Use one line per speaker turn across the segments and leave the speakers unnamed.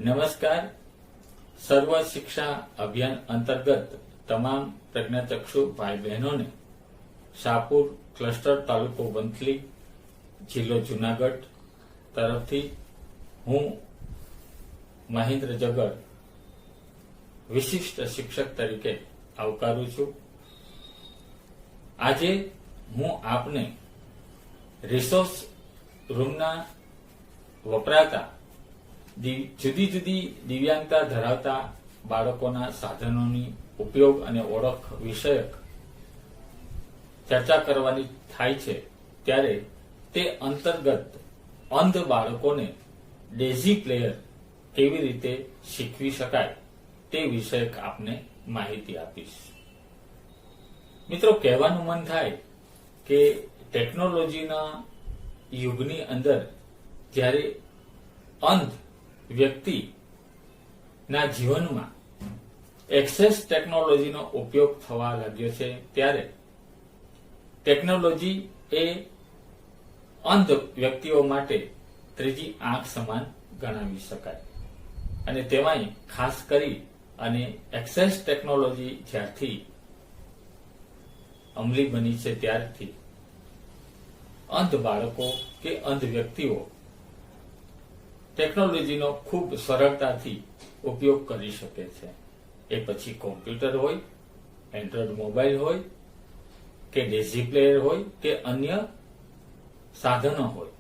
નમસ્કાર. સર્વ શિક્ષા અભિયાન અંતર્ગત તમામ પ્રજ્ઞાચક્ષુ ભાઈ બહેનોને શાહપુર ક્લસ્ટર તાલુકો વંથલી જિલ્લો જુનાગઢ તરફથી હું મહેન્દ્ર જગર વિશિષ્ટ શિક્ષક તરીકે આવકારું છું. આજે હું આપને રિસોર્સ રૂમના વપરાતા જુદી જુદી દિવ્યાંગતા ધરાવતા બાળકોના સાધનોની ઉપયોગ અને ઓળખ વિષયક ચર્ચા કરવાની થાય છે, ત્યારે તે અંતર્ગત અંધ બાળકોને ડેઝી પ્લેયર કેવી રીતે શીખવી શકાય તે વિષયક આપને માહિતી આપીશ. મિત્રો, કહેવાનું મન થાય કે ટેકનોલોજીના યુગની અંદર જ્યારે અંધ વ્યક્તિના જીવનમાં એક્સેસ ટેકનોલોજીનો ઉપયોગ થવા લાગ્યો છે, ત્યારે ટેકનોલોજી એ અંધ વ્યક્તિઓ માટે ત્રીજી આંખ સમાન ગણાવી શકાય. અને તેમાંય ખાસ કરી અને એક્સેસ ટેકનોલોજી જ્યારથી અમલી બની છે ત્યારથી અંધ બાળકો કે અંધ વ્યક્તિઓ ટેકનોલોજીનો ખૂબ સરળતાથી ઉપયોગ કરી શકે છે. એ પછી કોમ્પ્યુટર હોય, એન્ડ્રોઇડ મોબાઈલ હોય કે ડેઝી પ્લેયર હોય કે અન્ય સાધનો હોય,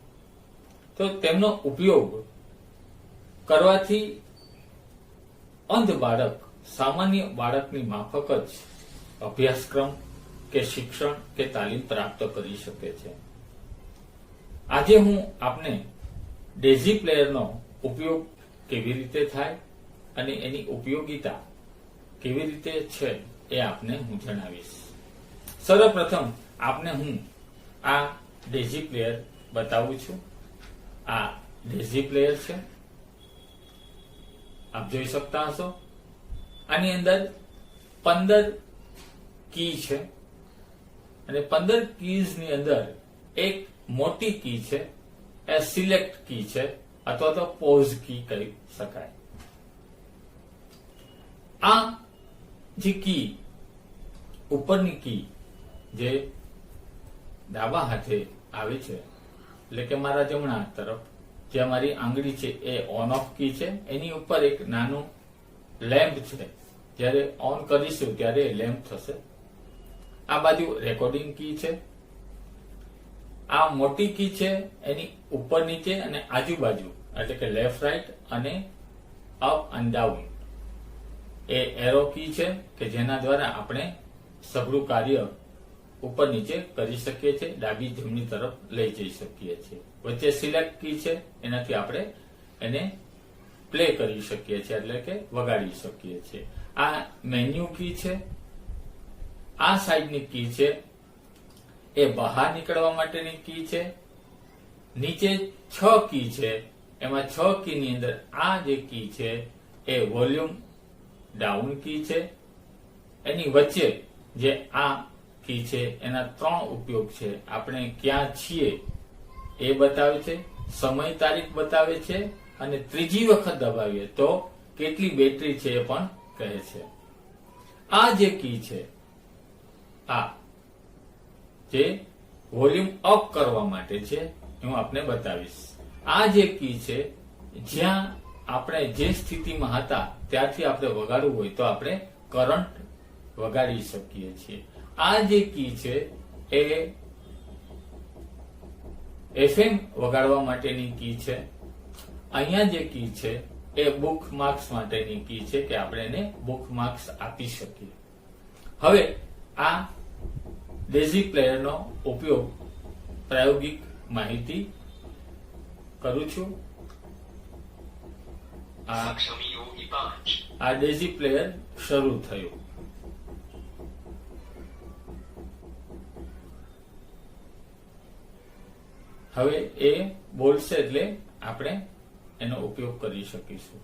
તો તેમનો ઉપયોગ કરવાથી અંધ બાળક સામાન્ય બાળકની માફક જ અભ્યાસક્રમ કે શિક્ષણ કે તાલીમ પ્રાપ્ત કરી શકે છે. આજે હું આપને ડેઝી પ્લેયરનો ઉપયોગ કેવી રીતે થાય અને એની ઉપયોગિતા કેવી રીતે છે એ આપને હું જણાવીશ. સર્વપ્રથમ આપને હું આ ડેઝી પ્લેયર બતાવું છું. આ ડેઝી પ્લેયર છે, આપ જોઈ શકતા હશો. આની અંદર 15 કી છે અને 15 કીઝની અંદર એક મોટી કી છે, એ સિલેક્ટ કી છે અથવા તો પોઝ કી કહી શકાય. આ જે કી ઉપરની કી જે ડાબા હાથે આવે છે, એટલે કે મારા જમણા હાથ તરફ જે મારી આંગળી છે એ ઓન ઓફ કી છે. એની ઉપર એક નાનું લેમ્પ છે, જ્યારે ઓન કરીશું ત્યારે લેમ્પ થશે. આ બાજુ રેકોર્ડિંગ કી છે. આ મોટી કી છે એની ઉપર નીચે અને આજુબાજુ એટલે કે લેફ્ટ રાઈટ અને અપ અને ડાઉન એ એરો કી છે કે જેના દ્વારા આપણે સઘળું કાર્ય ઉપર નીચે કરી શકીએ છીએ, ડાબી જમણી તરફ લઈ જઈ શકીએ છીએ. વચ્ચે સિલેક્ટ કી છે, એનાથી આપણે એને પ્લે કરી શકીએ છીએ એટલે કે વગાડી શકીએ છીએ. આ મેન્યુ કી છે. આ સાઈડની કી છે એ બહાર નીકળવા માટેની કી છે. નીચે 6 કી છે, એમાં 6 કી ની અંદર આ જે કી છે એ વોલ્યુમ ડાઉન કી છે. એની વચ્ચે જે આ કી છે એના 3 ઉપયોગ છે. આપણે ક્યાં છીએ એ બતાવે છે, સમય તારીખ બતાવે છે અને ત્રીજી વખત દબાવીએ તો કેટલી બેટરી છે એ પણ કહે છે. આ જે કી છે, આ જે વોલ્યુમ અપ કરવા માટે છે, હું આપને બતાવીશ. આ જે કી છે, જ્યાં આપણે જે સ્થિતિમાં હતા ત્યારથી આપણે વગાડવું હોય તો આપણે કરંટ વગાડી શકીએ છીએ. આ જે કી છે એ એફએમ વગાડવા માટેની કી છે. અહીંયા જે કી છે એ બુક માર્ક્સ માટેની કી છે કે આપણે એને બુક માર્ક્સ આપી શકીએ. હવે આ ડેઝી પ્લેયરનો ઉપયોગ પ્રાયોગિક માહિતી કરું છું. આ ડેઝી પ્લેયર શરૂ થયું. હવે એ બોલશે એટલે આપણે એનો ઉપયોગ કરી શકીશું.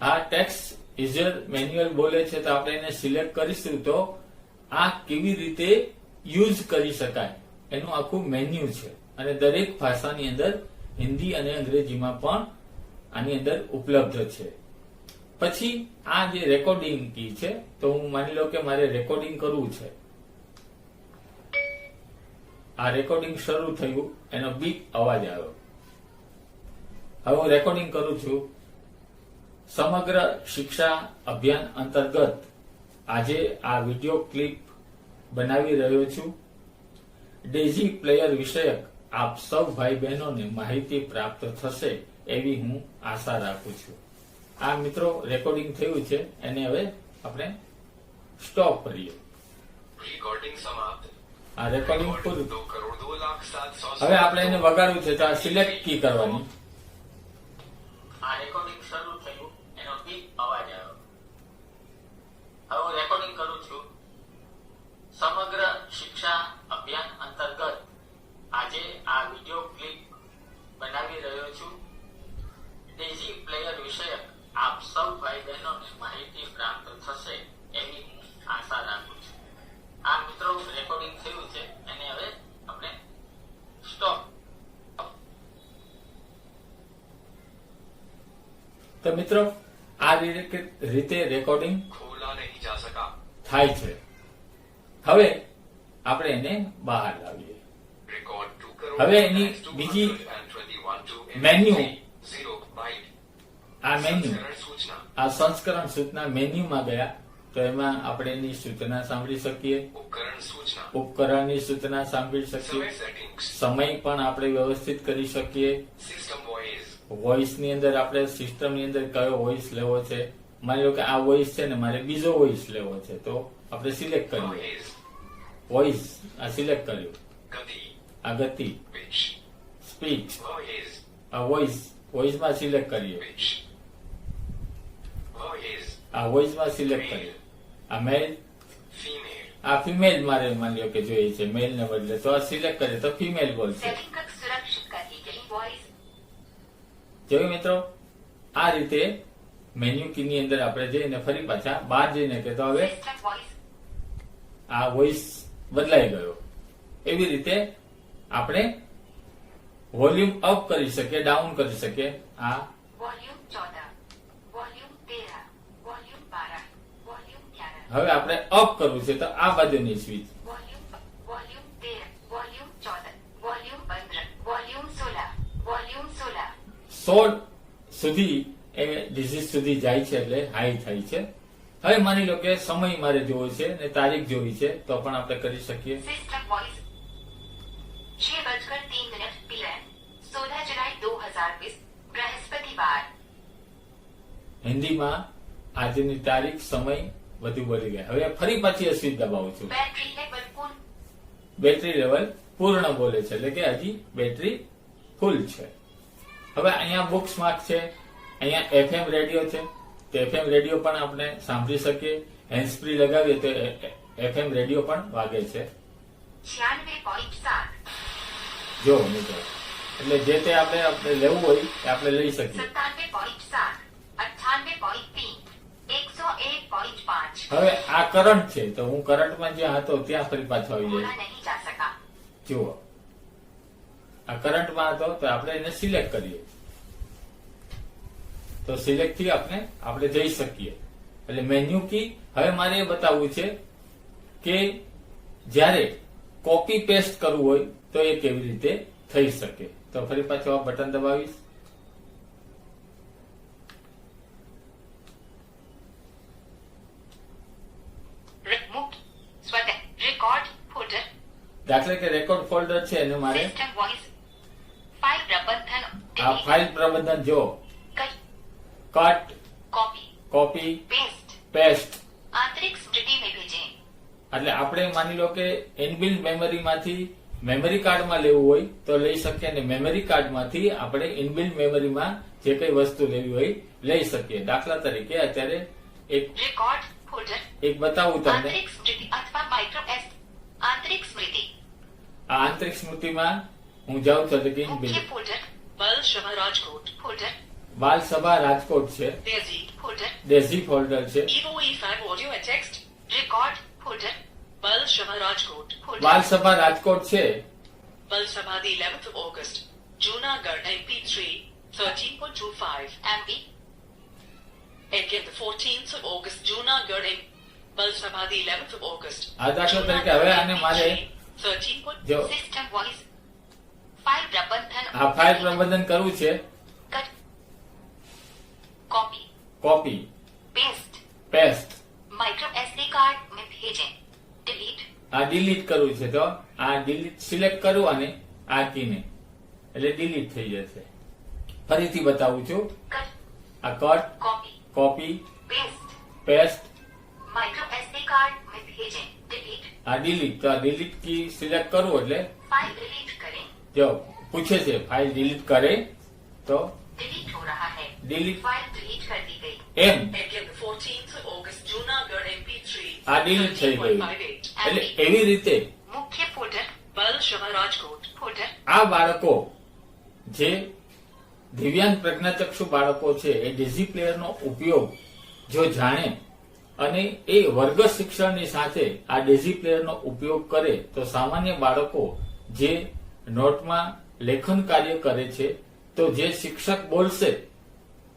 આ ટેક્સ્ટ યુઝર મેન્યુઅલ બોલે છે તો આપણે એને સિલેક્ટ કરીશું તો આ કેવી રીતે યુઝ કરી શકાય એનું આખું મેન્યુ છે અને દરેક ભાષાની અંદર હિન્દી અને અંગ્રેજીમાં પણ આની અંદર ઉપલબ્ધ છે. પછી આ જે રેકોર્ડિંગ કી છે, તો હું માની લો કે મારે રેકોર્ડિંગ કરવું છે. આ રેકોર્ડિંગ શરૂ થયું, એનો બીપ અવાજ આવ્યો. હવે હું રેકોર્ડિંગ કરું છું. સમગ્ર શિક્ષા અભિયાન અંતર્ગત આજે આ વિડીયો ક્લિપ બનાવી રહ્યો છું. ડેઝી પ્લેયર વિષયક આપ સૌ ભાઈ બહેનોને માહિતી પ્રાપ્ત થશે એવી હું આશા રાખું છું. આ મિત્રો રેકોર્ડિંગ થયું છે, એને હવે આપણે સ્ટોપ કરીએ.
રેકોર્ડિંગ સમાપ્ત.
આ રેકોર્ડિંગ પૂરું.
2,02,07,000
હવે આપણે એને વગાડવું છે, તો આ સિલેક્ટ કી કરવાની.
આ રેકોર્ડિંગ શરૂ થયું, એનો બીપ અવાજ આવ્યો. હવે હું રેકોર્ડિંગ કરું છું. સમગ્ર શિક્ષા અભિયાન અંતર્ગત આજે આ વિડીયો ક્લિપ બનાવી રહ્યો છું. ડેઝી પ્લેયર વિષયક આપ સૌ ભાઈ બહેનોને માહિતી પ્રાપ્ત થશે એવી હું આશા રાખું છું. આ મિત્રો રેકોર્ડિંગ થયું છે, એને હવે આપણે સ્ટોપ.
તો મિત્રો આ રીતે રેકોર્ડિંગ
ખોલા નહીં જા સકા.
થાય છે. હવે આપણે એને બહાર લાવીએ.
રેકોર્ડ 2
હવે એની બીજી મેન્યુ, આ મેન્યુ,
સૂચના
આ સંસ્કરણ સૂચના મેન્યુમાં ગયા, તો એમાં આપણે એની સૂચના સાંભળી શકીએ.
ઉપકરણ સૂચના
ઉપકરણની સૂચના સાંભળી શકીએ.
સમય સેટિંગ્સ
સમય પણ આપણે વ્યવસ્થિત કરી શકીએ.
સિસ્ટમ વોઇસ
વોઇસ ની અંદર આપણે સિસ્ટમ ની અંદર કયો વોઇસ લેવો છે. માની લો કે આ વોઇસ છે ને મારે બીજો વોઇસ લેવો છે, તો આપણે સિલેક્ટ કરીએ.
વોઇસ
વોઇસ આ સિલેક્ટ કર્યું.
ગતિ
આ ગતિ,
પિચ
સ્પીચ,
વોઇસ
આ વોઇસ, વોઇસમાં સિલેક્ટ કરીએ.
પિચ વોઇસ
આ વોઇસમાં સિલેક્ટ કરીએ. આ મેલ,
ફીમેલ
આ ફિમેલ મારે માની લો કે જોઈએ છે મેલ ને બદલે, તો આ સિલેક્ટ કરીએ તો ફિમેલ બોલશે.
सेटिंग को सुरक्षित करने के लिए वॉइस
જોયું મિત્રો, આ રીતે મેન્યુ કી ની અંદર આપણે જઈને ફરી પાછા બહાર જઈને કે તો હવે
सिस्टम वॉइस
આ વોઇસ બદલાઈ ગયો. એવી રીતે આપણે વોલ્યુમ અપ કરી શકીએ, ડાઉન કરી શકીએ. આ
वॉल्यूम 14 वॉल्यूम 13 वॉल्यूम 12 वॉल्यूम 11
હવે આપણે અપ કરવું છે, તો આ બાજુની switch.
Volume volume 13 volume 14 volume 15 volume 16 volume 16
16 સુધી એ ડિઝીઝ સુધી જાય છે, એટલે હાઈ થાય છે. હવે માની લો કે સમય મારે જોવો છે ને તારીખ જોવી છે, તો પણ આપણે કરી શકીએ.
सिस्टम वॉइस 6:03 PM 16 जुलाई 2020 बृहस्पतिवार
હિન્દીમાં આજની તારીખ, સમય બધું બોલી ગયા. હવે ફરી પાછી સ્વિચ દબાવું છું.
Battery level full
battery level પૂર્ણ બોલે છે, એટલે કે હજી બેટરી ફૂલ છે. હવે અહીંયા બુક્સ માર્ક છે, અહીંયા એફએમ રેડિયો છે, તો એફએમ રેડિયો પણ આપણે સાંભળી શકીએ. હેન્ડ ફ્રી લગાવીએ તો એફએમ રેડિયો પણ વાગે છે.
96.7
જો મિત્રો, એટલે જે તે આપણે લેવું હોય એ આપણે લઈ શકીએ.
97.7 98.3 101.5
હવે આ કરંટ છે, તો હું કરંટમાં જ્યાં હતો ત્યાં ફરી પાછો આવી
बोला
જાય.
नहीं जा सका
જુઓ, આ કરંટમાં હતો તો આપણે એને સિલેક્ટ કરીએ, તો સિલેક્ટ થી આપણે જઈ શકીએ. એટલે મેન્યુ કી. હવે મારે એ બતાવવું છે કે જ્યારે કોપી પેસ્ટ કરવું હોય તો એ કેવી રીતે થઈ શકે. તો ફરી પાછો આ બટન દબાવીશ.
मुक्त स्वतः रिकॉर्ड फोल्डर
દાખલા કે રેકોર્ડ ફોલ્ડર છે અને મારે
सिस्टम वॉइस फाइल प्रबंधन
આ ફાઇલ પ્રબંધન જો
cut
cut,
copy
copy,
paste
paste.
आंतरिक स्मृति में भेजें
એટલે આપણે માની લો કે ઇનબિલ્ટ મેમરીમાંથી મેમરી કાર્ડમાં લેવું હોય તો લઈ શકીએ, અને મેમરી કાર્ડમાંથી આપણે ઇનબિલ્ટ મેમરીમાં જે કઈ વસ્તુ લેવી હોય લઈ શકીએ. દાખલા તરીકે અત્યારે
रिकॉर्ड फोल्डर
એક બતાવું તમને.
आंतरिक स्मृति अथवा माइक्रो एस आंतरिक स्मृति
આ આંતરિક સ્મૃતિમાં હું જાઉં છું, એટલે કે
मुख्य
ઇનબિલ્ટ
फोल्डर बाल सभा राजकोट फोल्डर
બાલ સભા રાજકોટ છે,
डेजी फोल्डर
ડેઝી ફોલ્ડર છે,
Evo E5 audio and text record folder बाल सभा राजकोट फोल्डर
બાલ સભા રાજકોટ છે,
Balsabha, the 11th of August, Junagadh MP3, 13.25
MB,
Again, the 14th of August, Junagadh Balsabha, the 11th of August,
આ દાખલા તરીકે હવે આને મારે
13.
જો
System voice, file प्रबंधन,
આ ફાઇલ પ્રબંધન કરવું છે,
cut, copy,
copy,
paste,
paste,
micro SD card में भेजें, डिलीट,
આ ડિલીટ કરવું છે. તો આ ડિલીટ સિલેક્ટ કરવું અને આ કીને એટલે ડિલીટ થઈ જશે. ફરીથી બતાવું છું.
कट,
આ cut,
copy,
copy,
paste,
paste,
micro SD card में भेजें, डिलीट,
આ ડિલીટ. તો આ ડિલીટ કી સિલેક્ટ કરવું એટલે
फाइल डिलीट करें,
જો પૂછે છે ફાઇલ ડિલીટ કરે તો
डिलीट हो रहा है,
डिलीट
फाइल डिलीट कर दी गई,
એમ
Again, the 14th of August, Junagadh MP3,
આ ડિલીટ થઈ ગયું.
13.58
એટલે એવી રીતે
मुख्य फोल्डर,
Balsabha, Rajkot.
फोल्डर,
આ બાળકો જે દિવ્યાંગ પ્રજ્ઞાચક્ષુ બાળકો છે એ ડેઝી પ્લેયરનો ઉપયોગ જો જાણે અને એ વર્ગ શિક્ષણની સાથે આ ડેઝી પ્લેયરનો ઉપયોગ કરે તો સામાન્ય બાળકો જે નોટમાં લેખન કાર્ય કરે છે તો જે શિક્ષક બોલશે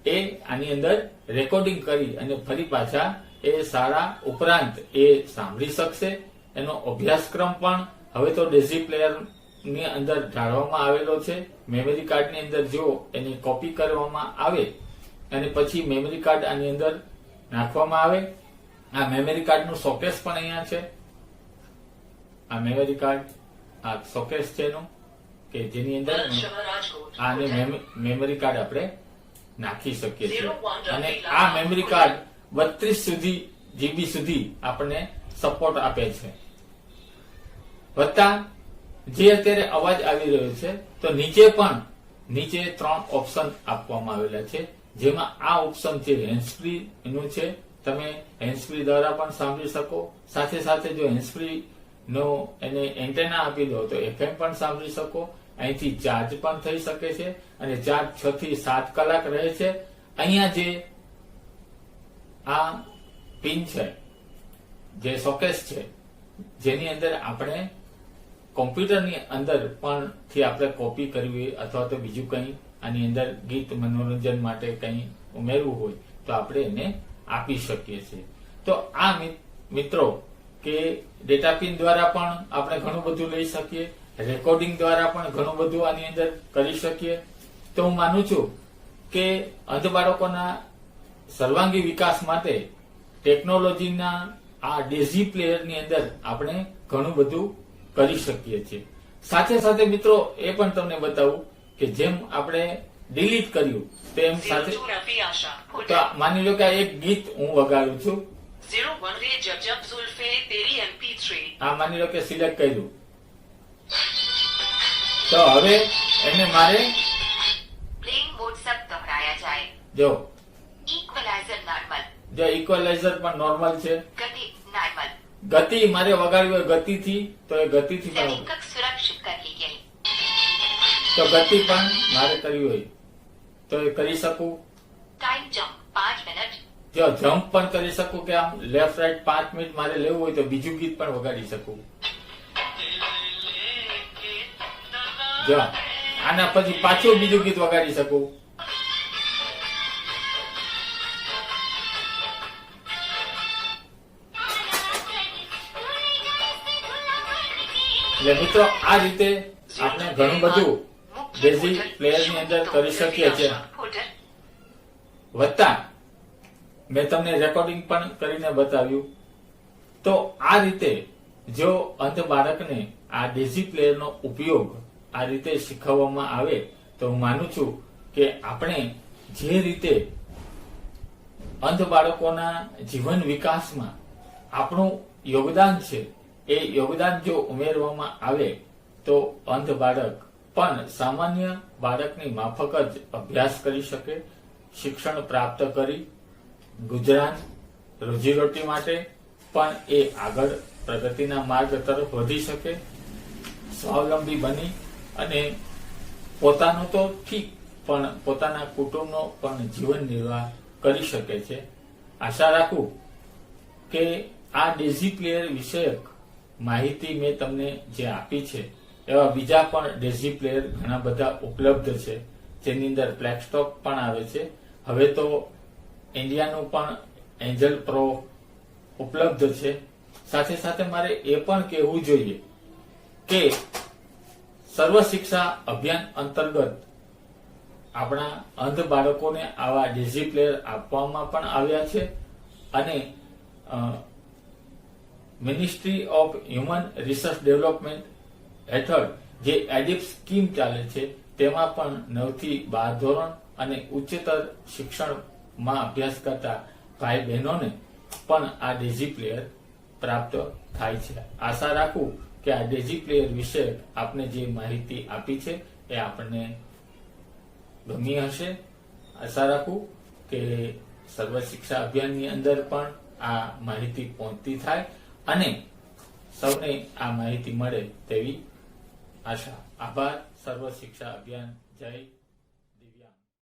એ આની અંદર રેકોર્ડિંગ કરી અને ફરી પાછા એ શાળા ઉપરાંત એ સાંભળી શકશે. એનો અભ્યાસક્રમ પણ હવે તો ડેઝી પ્લેયર ની અંદર ઢાળવામાં આવેલો છે. મેમરી કાર્ડની અંદર જો એની કોપી કરવામાં આવે અને પછી મેમરી કાર્ડ આની અંદર નાખવામાં આવે. આ મેમરી કાર્ડનું સોકેસ પણ અહીંયા છે. આ મેમરી કાર્ડ આ સોકેસ છે એનું કે જેની અંદર
Balsabha, Rajkot.
આને મેમરી કાર્ડ આપણે નાખી શકીએ છીએ અને આ મેમરી કાર્ડ 32 GB સુધી આપણને સપોર્ટ આપે છે. વત્તા જે અત્યારે અવાજ આવી રહ્યો છે તો નીચે 3 ઓપ્શન આપવામાં આવેલા છે, જેમાં આ ઓપ્શન છે હેન્ડ્સફ્રી નું છે. તમે હેન્ડ્સફ્રી દ્વારા પણ સાંભળી શકો. સાથે સાથે જો હેન્ડ્સફ્રી નો એને એન્ટેના આપી દો તો FM પણ સાંભળી શકો. અહીંથી ચાર્જ પણ થઈ શકે છે અને ચાર્જ 6 થી 7 કલાક રહે છે. અહીંયા જે આ પિન છે જે સોકેસ છે જેની અંદર આપણે કોમ્પ્યુટરની અંદર પણ થી આપણે કોપી કરવી હોય અથવા તો બીજું કંઈ આની અંદર ગીત મનોરંજન માટે કંઈ ઉમેરવું હોય તો આપણે એને આપી શકીએ છીએ. તો આ મિત્રો કે ડેટા પિન દ્વારા પણ આપણે ઘણું બધું લઈ શકીએ, રેકોર્ડિંગ દ્વારા પણ ઘણું બધું આની અંદર કરી શકીએ. તો હું માનું છું કે અંધ બાળકોના સર્વાંગી વિકાસ માટે ટેકનોલોજીના આ ડેઝી પ્લેયરની અંદર આપણે ઘણું બધું કરી શકીએ છીએ. સાથે સાથે મિત્રો એ પણ તમને બતાવું કે જેમ આપણે ડિલીટ કર્યું તેમ સાથે
02 Rafi Asha.
તો માની લો કે આ એક ગીત હું વગાડું છું.
01 Re Jab Jab Zulfe Teri MP3.
આ માની લો કે સિલેક્ટ કર્યું તો હવે એને મારે
प्लेइंग मोड सब दोहराया जाए,
જો
इक्वलाइजर नॉर्मल,
જો इक्वलाइजर પણ નોર્મल છે.
गति नॉर्मल,
ગતિ મારે વગાડવી હોય ગતિથી તો એ ગતિથી પણ
सटीकक सुरक्षित कर ली गई,
તો ગતિ પણ મારે કરવી હોય તો એ કરી શકું.
टाइम जंप 5 मिनट,
જો જમ્પ પણ કરી શકું કે આમ લેફ્ટ રાઈટ 5 મિનિટ મારે લેવું હોય તો બીજું ગીત પણ વગાડી શકું. જો આના પછી પાછું બીજું ગીત વગાડી શકું. એટલે મિત્રો આ રીતે આપણે ઘણું બધું ડેઝી પ્લેયરની અંદર કરી શકીએ છીએ.
फोल्डर,
વત્તા મેં તમને રેકોર્ડિંગ પણ કરીને બતાવ્યું. તો આ રીતે જો અંધ બાળકને આ ડેઝી પ્લેયરનો ઉપયોગ આ રીતે શીખવવામાં આવે તો હું માનું છું કે આપણે જે રીતે અંધ બાળકોના જીવન વિકાસમાં આપણું યોગદાન છે એ યોગદાન જો ઉમેરવામાં આવે તો અંધ બાળક પણ સામાન્ય બાળકની માફક જ અભ્યાસ કરી શકે, શિક્ષણ પ્રાપ્ત કરી ગુજરાન રોજીરોટી માટે પણ એ આગળ પ્રગતિના માર્ગ તરફ વધી શકે, સ્વાવલંબી બની અને પોતાનું તો ઠીક પણ પોતાના કુટુંબનો પણ જીવન નિર્વાહ કરી શકે છે. આશા રાખું કે આ ડેઝી પ્લેયર વિષયક માહિતી મેં તમને જે આપી છે એવા બીજા પણ ડેઝી પ્લેયર ઘણા બધા ઉપલબ્ધ છે, જેની અંદર બ્લેકસ્ટોક પણ આવે છે. હવે તો ઇન્ડિયાનું પણ એન્જલ પ્રો ઉપલબ્ધ છે. સાથે સાથે મારે એ પણ કહેવું જોઈએ કે સર્વ શિક્ષા અભિયાન અંતર્ગત આપણા અંધ બાળકોને આવા ડેઝી પ્લેયર આપવામાં પણ આવ્યા છે અને ministry of human research development હેઠળ જે એડિપ સ્કીમ ચાલે છે તેમાં પણ 9 થી 12 ધોરણ અને ઉચ્ચતર શિક્ષણમાં અભ્યાસ કરતા ભાઈ બહેનોને પણ આ ડેઝી પ્લેયર પ્રાપ્ત થાય છે. આશા રાખું કે આ ડેઝી પ્લેયર વિશે આપને જે માહિતી આપી છે એ આપણને ગમી હશે. આશા રાખું કે સર્વ શિક્ષા અભિયાનની અંદર પણ આ માહિતી પહોંચતી થાય અને સૌને આ માહિતી મળે તેવી આશા. આભાર. સર્વ શિક્ષા અભિયાન. જય